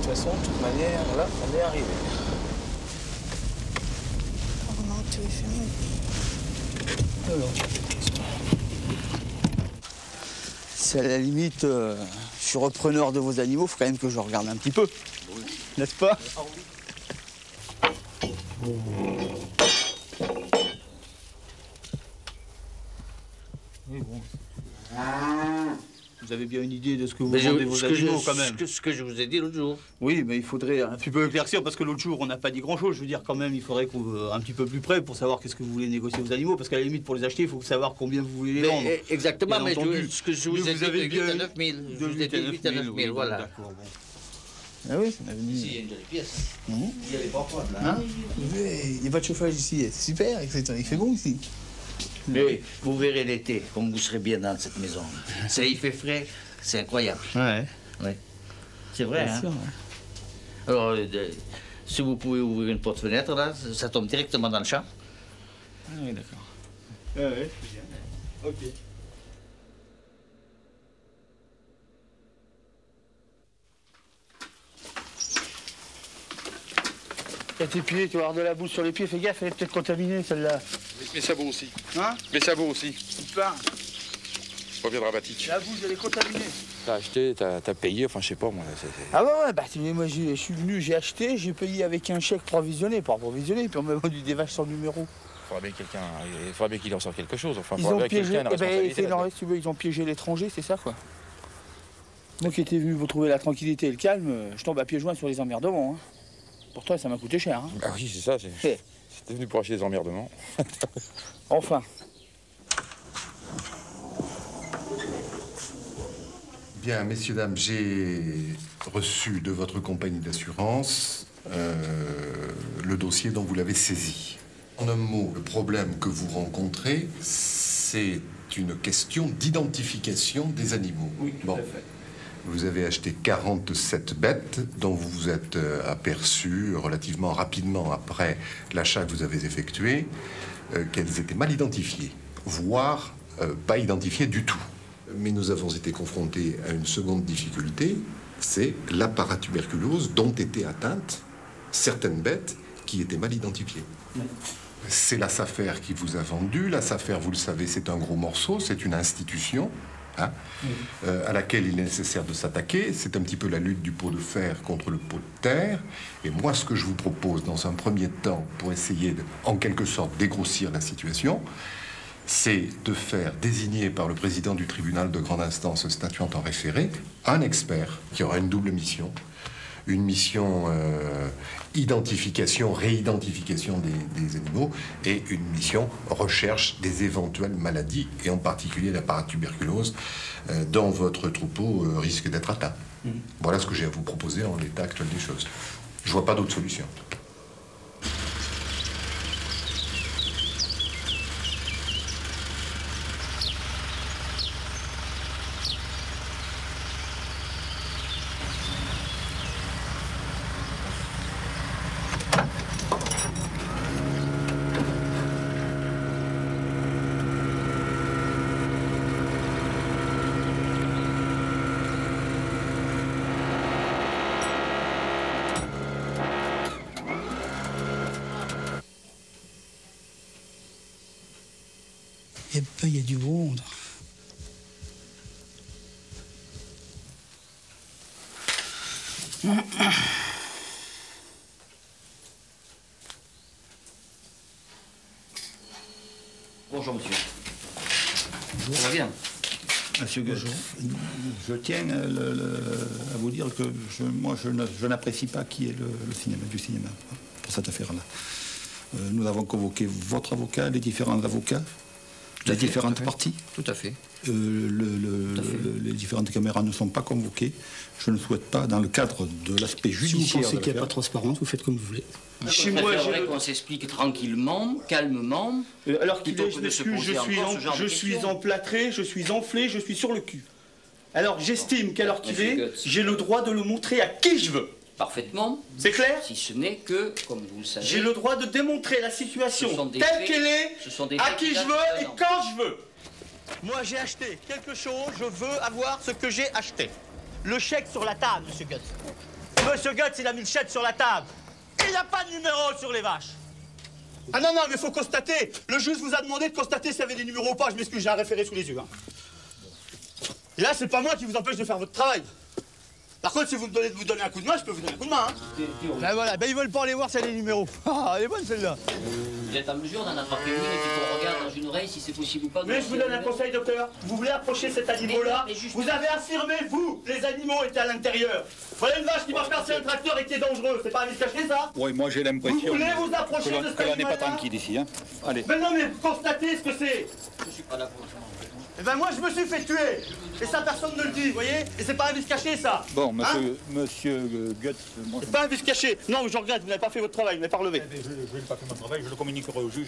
façon, de toute manière, là, on est arrivé. C'est à la limite, je suis repreneur de vos animaux, faut quand même que je regarde un petit peu. Oui. N'est-ce pas? Oui, bon. Vous avez bien une idée de ce que vous vendez vos animaux, quand même. Ce que je vous ai dit l'autre jour. Oui, mais il faudrait un petit peu éclaircir, parce que l'autre jour, on n'a pas dit grand-chose. Je veux dire, quand même, il faudrait qu'on un petit peu plus près pour savoir qu'est-ce que vous voulez négocier vos animaux, parce qu'à la limite, pour les acheter, il faut savoir combien vous voulez les vendre. Exactement, mais ce que je vous ai dit, de 8 à 9 000. Je vous ai dit 8 à 9 000, voilà. D'accord, bon. Ah oui, ça m'a venu. Ici, il y a une jolie pièce. Il y a les portes là. Hein? Il n'y a pas de chauffage ici, c'est super, il fait bon ici. Mais vous verrez l'été, comme vous serez bien dans cette maison. Ça, il fait frais, c'est incroyable. Ouais. Ouais. C'est vrai, bien hein? sûr, ouais. Alors, si vous pouvez ouvrir une porte-fenêtre, là, ça tombe directement dans le champ. Ah oui, d'accord. Ah ouais, c'est bien. Ok. Et tes pieds, tu vas avoir de la boue sur les pieds, fais gaffe, elle est peut-être contaminée celle-là. Mes sabots aussi. Hein? Mes sabots aussi. Pas. Pas bien dramatique. La boue, elle est contaminée. T'as acheté, t'as payé, enfin je sais pas moi. Ah ouais, bah moi je suis venu, j'ai acheté, j'ai payé avec un chèque provisionné, pas provisionné, puis on m'a vendu des vaches sans numéro. Il faudrait bien qu'il en sorte quelque chose. Enfin, Ils ont piégé, ils ont piégé l'étranger, c'est ça quoi. Moi qui étais venu vous trouver la tranquillité et le calme, je tombe à pieds joints sur les emmerdements. Hein. Pour toi, ça m'a coûté cher. Hein. Ah oui, c'est ça. C'était venu pour acheter des emmerdements. Enfin. Bien, messieurs, dames, j'ai reçu de votre compagnie d'assurance le dossier dont vous l'avez saisi. En un mot, le problème que vous rencontrez, c'est une question d'identification des animaux. Oui, tout à fait. Vous avez acheté 47 bêtes dont vous vous êtes aperçu relativement rapidement après l'achat que vous avez effectué qu'elles étaient mal identifiées, voire pas identifiées du tout. Mais nous avons été confrontés à une seconde difficulté, c'est la paratuberculose dont étaient atteintes certaines bêtes qui étaient mal identifiées. Oui. C'est la SAFER qui vous a vendu. La SAFER, vous le savez, c'est un gros morceau, c'est une institution. Hein, oui. À laquelle il est nécessaire de s'attaquer. C'est un petit peu la lutte du pot de fer contre le pot de terre. Et moi, ce que je vous propose dans un premier temps, pour essayer de, en quelque sorte, dégrossir la situation, c'est de faire désigner par le président du tribunal de grande instance statuant en référé un expert qui aura une double mission. Une mission identification, réidentification des animaux et une mission recherche des éventuelles maladies et en particulier la paratuberculose dont votre troupeau risque d'être atteint. Voilà ce que j'ai à vous proposer en l'état actuel des choses. Je vois pas d'autre solution. Il y a du monde. Bonjour, monsieur. Bonjour. Ça va bien? Monsieur Gueux, je tiens à vous dire que moi, je n'apprécie pas qui est le cinéma, du cinéma pour cette affaire-là. Nous avons convoqué votre avocat, les différents avocats, les différentes parties. Tout à fait. Les différentes caméras ne sont pas convoquées. Je ne souhaite pas, dans le cadre de l'aspect judiciaire... Si vous pensez qu'il n'y a pas de transparence, vous faites comme vous voulez. Chez moi, j'aimerais qu'on s'explique tranquillement, calmement. Alors qu'il est, je suis emplâtré, je suis enflé, je suis sur le cul. Alors j'estime qu'à l'heure qu'il est, j'ai le droit de le montrer à qui je veux. Parfaitement. C'est clair? Si ce n'est que, comme vous le savez... J'ai le droit de démontrer la situation telle qu'elle est, à qui je veux et quand je veux. Moi, j'ai acheté quelque chose, je veux avoir ce que j'ai acheté. Le chèque sur la table, monsieur Guts. Monsieur Goetz, il a mis le chèque sur la table. Il n'y a pas de numéro sur les vaches. Ah non, non, mais il faut constater. Le juge vous a demandé de constater s'il y avait des numéros ou pas. Je m'excuse, j'ai un référé sous les yeux. Hein. Et là, c'est pas moi qui vous empêche de faire votre travail. Par contre, si vous me donnez de vous donner un coup de main, je peux vous donner un coup de main. Hein. Ben voilà, ben ils veulent pas aller voir s'il y a des numéros. Ah, elle est bonne celle-là. Vous êtes en mesure d'en attraper une et puis qu'on regarde dans une oreille si c'est possible ou pas. Mais je vous donne un conseil, docteur. Vous voulez approcher cet animal-là. Vous avez affirmé, vous, les animaux étaient à l'intérieur. Voilà une vache qui marche par un tracteur et qui est dangereux. C'est pas à se cacher, ça? Oui, moi j'ai l'impression. Vous voulez vous approcher de cet animal-là? On n'est pas tranquille ici, hein. Allez. Mais non, mais constatez ce que c'est. Je suis pas là pour ça. Eh ben moi, je me suis fait tuer. Et ça, personne ne le dit, vous voyez? Et c'est pas un vice caché, ça. Bon, monsieur Goetz... C'est pas un vice caché. Non, je regrette, vous n'avez pas fait votre travail, vous n'avez pas relevé. Je n'ai pas fait mon travail, je le communiquerai au juge.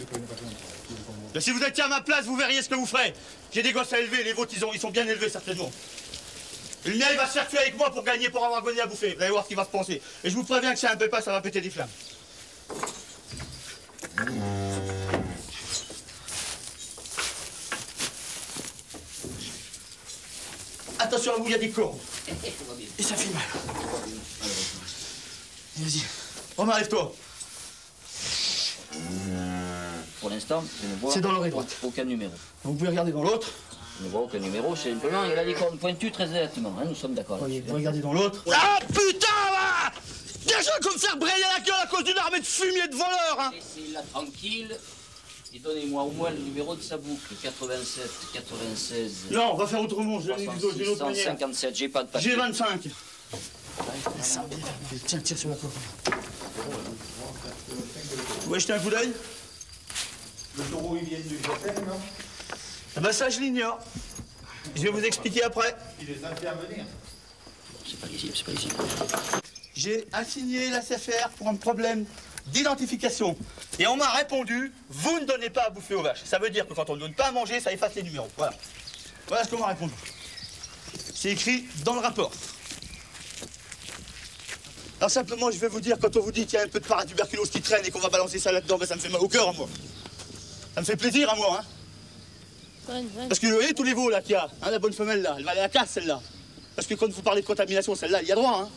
Si vous étiez à ma place, vous verriez ce que vous ferez. J'ai des gosses à élever, les vôtres, ils sont bien élevés, certainement. Le mien, il va se faire tuer avec moi pour gagner, pour avoir gagné à bouffer. Vous allez voir ce qu'il va se penser. Et je vous préviens que si un peu pas, ça va péter des flammes. Attention à vous, il y a des cordes. Et ça fait mal. Vas-y. Romain, lève-toi. Pour l'instant, je ne vois c'est dans l'oreille droite. Aucun numéro. Vous pouvez regarder dans l'autre. Je ne vois aucun numéro, simplement il a des cornes pointues très exactement, hein, nous sommes d'accord. Vous regardez dans l'autre. Ah putain là! Déjà comme faire brailler la gueule à cause d'une armée de fumier de voleurs, hein! Laissez-la tranquille et donnez-moi au moins le numéro de sa boucle. 87, 96... Non, on va faire autrement, je l'ai dit d'une autre manière. 157, j'ai pas de papier. J'ai 25. Tiens, tire sur la corde. Vous voulez jeter un coup d'œil? Le taureau, il vient du GFM, non? Ah ben ça, je l'ignore. Je vais vous expliquer après. Il les a fait à venir. C'est pas ici, c'est pas ici. J'ai assigné la CFR pour un problème d'identification. Et on m'a répondu, vous ne donnez pas à bouffer aux vaches. Ça veut dire que quand on ne donne pas à manger, ça efface les numéros. Voilà. Voilà ce qu'on m'a répondu. C'est écrit dans le rapport. Alors simplement, je vais vous dire, quand on vous dit qu'il y a un peu de paratuberculose qui traîne et qu'on va balancer ça là-dedans, ben ça me fait mal au cœur, moi. Ça me fait plaisir à moi, hein. Parce que vous voyez tous les veaux là qu'il y a, hein, la bonne femelle là, elle va aller à la casse celle-là. Parce que quand vous parlez de contamination, celle-là, il y a droit, hein.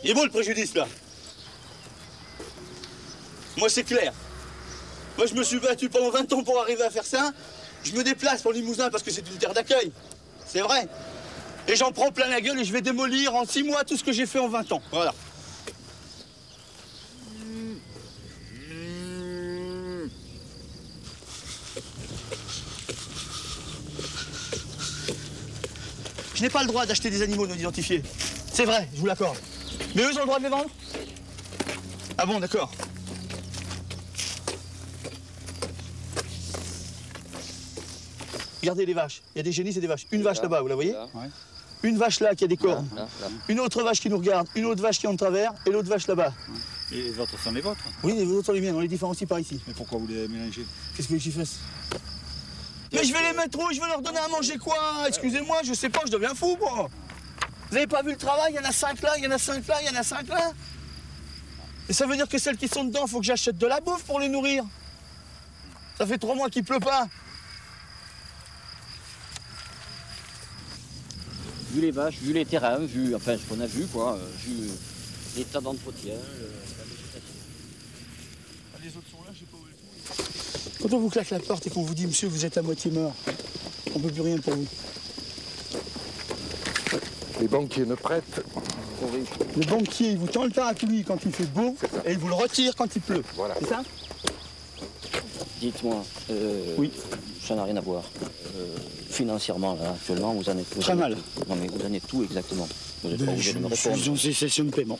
Il est beau le préjudice là. Moi c'est clair. Moi je me suis battu pendant 20 ans pour arriver à faire ça. Je me déplace pour le Limousin parce que c'est une terre d'accueil. C'est vrai. Et j'en prends plein la gueule et je vais démolir en 6 mois tout ce que j'ai fait en 20 ans. Voilà. Je n'ai pas le droit d'acheter des animaux non identifiés. C'est vrai, je vous l'accorde. Mais eux, ils ont le droit de les vendre? Ah bon, d'accord. Regardez les vaches. Il y a des génisses et des vaches. Une vache là-bas, vous la voyez? Ouais. Une vache là qui a des cornes. Là. Une autre vache qui nous regarde. Une autre vache qui est en travers. Et l'autre vache là-bas. Et les autres sont les vôtres? Oui, les autres sont les miennes. On les différencie par ici. Mais pourquoi vous les mélangez? Qu'est-ce que j'y fasse? Mais je vais les mettre où? Je vais leur donner à manger quoi? Excusez-moi, je sais pas, je deviens fou, moi. Vous avez pas vu le travail? Il y en a 5 là, il y en a 5 là, il y en a 5 là. Et ça veut dire que celles qui sont dedans, faut que j'achète de la bouffe pour les nourrir. Ça fait 3 mois qu'il pleut pas. Vu les vaches, vu les terrains, vu, enfin ce qu'on a vu quoi, vu l'état d'entretien, la végétation. Les autres sont là, je sais pas où ils sont. Quand on vous claque la porte et qu'on vous dit, monsieur, vous êtes à moitié mort, on peut plus rien pour vous. Les banquiers ne prêtent. Le banquier, il vous tend le parapluie quand il fait beau et il vous le retire quand il pleut. Voilà. C'est ça? Dites-moi, oui. Ça n'a rien à voir. Financièrement, là, actuellement, vous en êtes... Très mal. Non, mais vous en êtes tout exactement. Vous êtes pas obligé de me Je répondre. suis en cessation de paiement.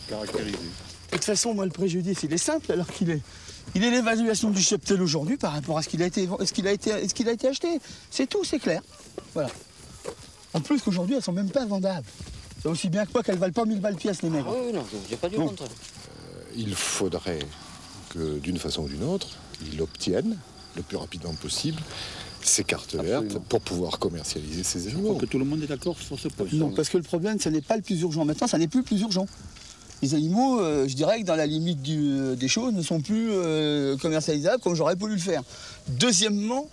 Caractérisé. De toute façon, moi, le préjudice, il est simple, alors qu'il est... Il est l'évaluation du cheptel aujourd'hui par rapport à ce qu'il a été acheté. C'est tout, c'est clair. Voilà. En plus qu'aujourd'hui, elles sont même pas vendables. C'est aussi bien que moi qu'elles valent pas 1000 balles pièce, les mecs. Ah oui, non, j'ai pas du contraire. Il faudrait que, d'une façon ou d'une autre, il obtienne le plus rapidement possible ces cartes vertes pour pouvoir commercialiser ces animaux. Je crois que tout le monde est d'accord sur ce point. Non, parce que le problème, ce n'est pas le plus urgent. Maintenant, ça n'est plus le plus urgent. Les animaux, je dirais que dans la limite des choses, ne sont plus commercialisables comme j'aurais voulu le faire. Deuxièmement,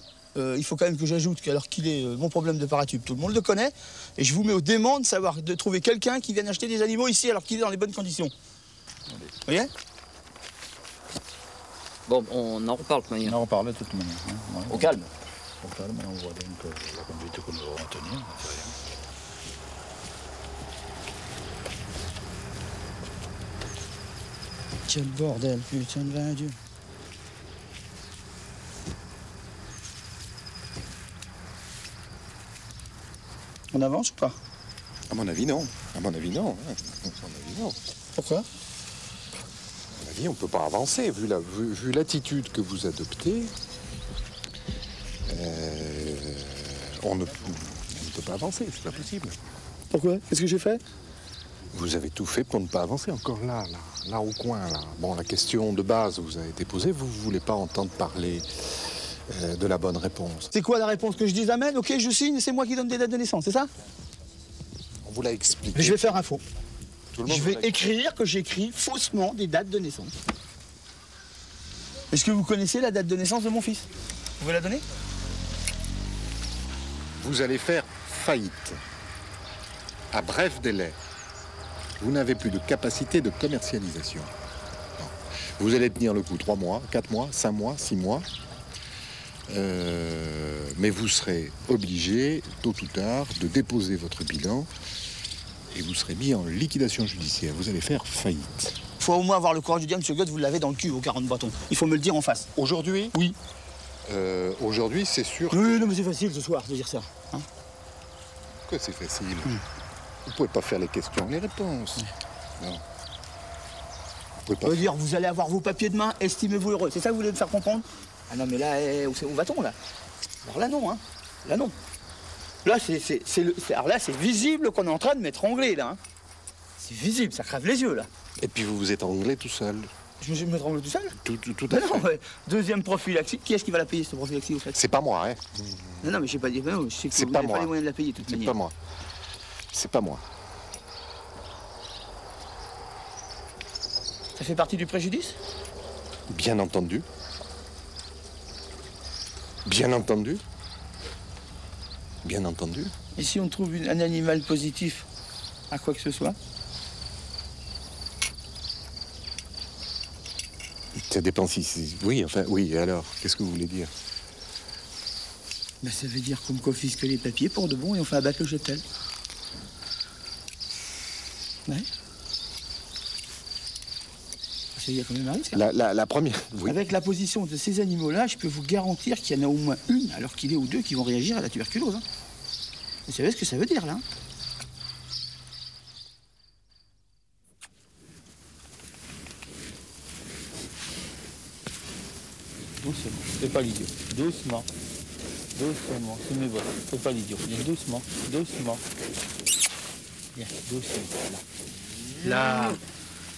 il faut quand même que j'ajoute qu'alors qu'il est mon problème de paratube, tout le monde le connaît, et je vous mets au dément de trouver quelqu'un qui vienne acheter des animaux ici alors qu'il est dans les bonnes conditions. Vous voyez? Bon, on en reparle de toute manière. On en reparle de toute manière. Hein, ouais. Au calme. Au calme, on voit donc la conduite qu'on doit maintenir. Quel bordel, putain de vin Dieu. On avance ou pas? À mon avis, non. À mon avis, non. À mon avis, non. Pourquoi? À mon avis, on ne peut pas avancer. Vu l'attitude que vous adoptez, on ne peut pas avancer. C'est pas possible. Pourquoi? Qu'est-ce que j'ai fait? Vous avez tout fait pour ne pas avancer. Encore là au coin, là. Bon, la question de base vous a été posée. Vous ne voulez pas entendre parler de la bonne réponse. C'est quoi la réponse? Que je dise amen? Ok, je signe, c'est moi qui donne des dates de naissance, c'est ça? On vous l'a expliqué. Mais je vais faire un faux. Tout le monde Je vais écrire que j'écris faussement des dates de naissance. Est-ce que vous connaissez la date de naissance de mon fils? Vous pouvez la donner? Vous allez faire faillite. À bref délai. Vous n'avez plus de capacité de commercialisation. Non. Vous allez tenir le coup 3 mois, 4 mois, 5 mois, 6 mois. Mais vous serez obligé, tôt ou tard, de déposer votre bilan et vous serez mis en liquidation judiciaire. Vous allez faire faillite. Il faut au moins avoir le courage de dire, monsieur Goethe, vous l'avez dans le cul, vos 40 bâtons. Il faut me le dire en face. Aujourd'hui? Oui. Aujourd'hui, c'est sûr. Oui, non, mais c'est facile ce soir de dire ça. Hein? Pourquoi c'est facile? Vous pouvez pas faire les questions, les réponses. Non. Vous pouvez pas. Ça veut dire, vous allez avoir vos papiers de main, estimez-vous heureux. C'est ça que vous voulez me faire comprendre? Ah non, mais là, où va-t-on, là? Alors là, non, hein. Là, non. Là, alors là, c'est visible qu'on est en train de m'étrangler, là. Hein. C'est visible, ça crève les yeux, là. Et puis vous vous étranglez tout seul. Je me m'étrangle tout seul? Tout à Mais fait. non, ouais. Deuxième prophylaxie. Qui est-ce qui va la payer, cette prophylaxie, au fait? C'est pas moi, hein. Non, mais j'ai pas dit. Non, je sais que C'est vous pas n'avez moi. pas les moyens de la payer, de toute C'est manière. pas moi. C'est pas moi. Ça fait partie du préjudice? Bien entendu. Bien entendu. Bien entendu. Et si on trouve un animal positif à quoi que ce soit? Ça dépend si... Oui, enfin, oui, alors, qu'est-ce que vous voulez dire? Ben, ça veut dire qu'on me confisque les papiers pour de bon et on fait abattre le cheptel. Ouais. Il y a quand même un risque. Hein. La première... Oui. Avec la position de ces animaux-là, je peux vous garantir qu'il y en a au moins une, alors qu'il est ou deux, qui vont réagir à la tuberculose. Hein. Vous savez ce que ça veut dire, là? Hein? Doucement, fais pas l'idiot. Doucement. Doucement, c'est mes bottes. Fais pas l'idiot. Doucement, doucement. Bien, doucement. Là. Là.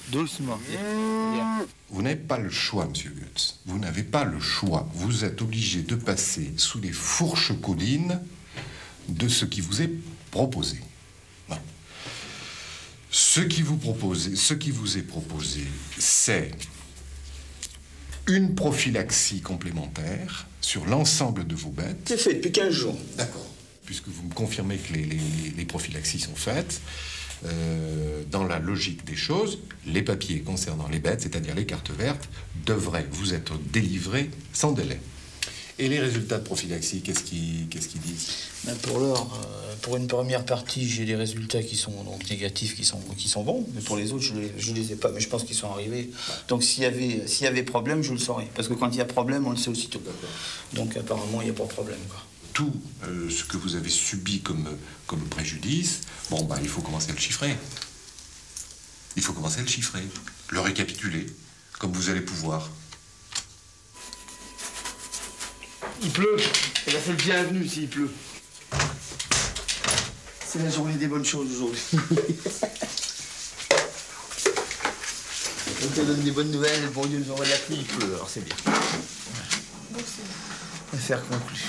Doucement. Bien. Vous n'avez pas le choix, monsieur Goetz. Vous n'avez pas le choix. Vous êtes obligé de passer sous les fourches caudines de ce qui vous est proposé. Non. Ce qui vous est proposé, c'est une prophylaxie complémentaire sur l'ensemble de vos bêtes. C'est fait depuis 15 jours. D'accord. Puisque vous me confirmez que les prophylaxies sont faites, dans la logique des choses, les papiers concernant les bêtes, c'est-à-dire les cartes vertes, devraient vous être délivrés sans délai. Et les résultats de prophylaxie, qu'est-ce qu'ils disent? Ben pour l'heure, pour une première partie, j'ai des résultats qui sont donc négatifs, qui sont bons. Mais pour les autres, je les ai pas. Mais je pense qu'ils sont arrivés. Donc s'il y avait problème, je le saurais. Parce que quand il y a problème, on le sait aussitôt. Donc apparemment, il n'y a pas de problème, quoi. Tout ce que vous avez subi comme préjudice, bon, bah, il faut commencer à le chiffrer. Il faut commencer à le chiffrer, le récapituler, comme vous allez pouvoir. Il pleut. Et là, c'est le bienvenu s'il pleut. C'est la journée des bonnes choses aujourd'hui. On te donne des bonnes nouvelles, le bon Dieu nous envoie de la pluie, il pleut, alors c'est bien. Affaire conclue.